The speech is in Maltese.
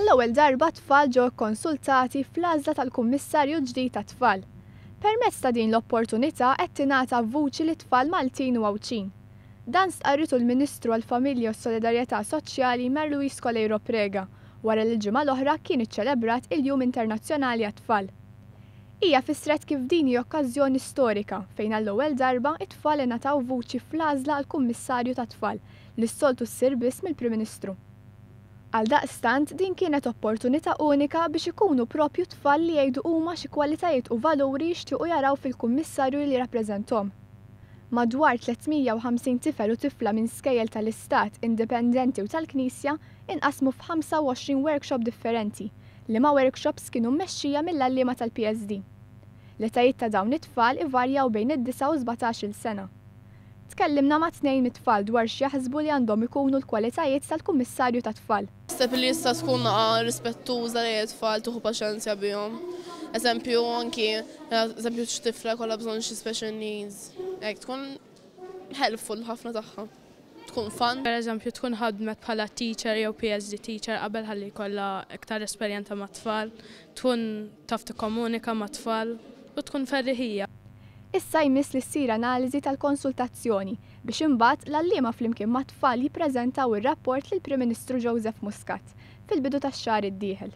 Għall-ewwel darba tfal ġew konsultati fl-għażla tal-Kummissarju ġdid tat-tfal. Permezz ta' din l-opportunità qed tingħata vuċi lit-tfal Maltin u Għawċin. Dan stqarritu l-Ministru għall-Familja u s-Solidarjetà Soċjali Marie Louise Coleiro Preca wara li l-ġimgħa l-oħra kien iċċelebrat il-Jum Internazzjonali għat-tfal. Hija fissret kif din hi okkażjoni storika fejn għall-ewwel darba it-tfal ingħataw vuċi fl-għażla għall-Kummissarju tat-tfal li s-soltu ssir biss mill-Prim Ministru. Għaldaqstant din kienet opportunità unika biex ikunu proprju tfal li jgħidu huma xi kwalitajiet u valuri jixtiequ jaraw fil-Kummissarju li jirrappreżentahom. Madwar 350 tifel u tifla minn skejjel tal-Istat indipendenti u tal-Knisja inqasmu f'25 workshop differenti li ma' workshops kienu mmexxija mill-għalliema tal-PSD. L-etajiet ta' dawn it-tfal ivarjaw bejn id-9 u 17-il sena. Tkellimna ma' tnejn mit-tfal dwar x'jaħsbu li għandhom ikunu l-kwalitajiet tal-Kummissarju tat-tfal. Naħseb li jista' tkun rispettuża lejn it-tfal tieħu paċenzja bihom. Eżempju anki eżempju x'tifla kollha bżonn xi special needs. Hekk tkun helpful ħafna tagħha. Tkun fun. Pereżempju tkun ħadmet bħala teacher jew PSD teacher qabel ħalli jkollha iktar esperjenza mat-tfal, tkun taf tikkomunika mat-tfal u tkun ferriħija. Issa jmiss li ssir analiżi tal-konsultazzjoni biex imbagħad l-għalliema flimkien mat-tfal jippreżentaw ir-rapport lill-Prim Ministru Joseph Muscat fil-bidu tax-xahar id-dieħel.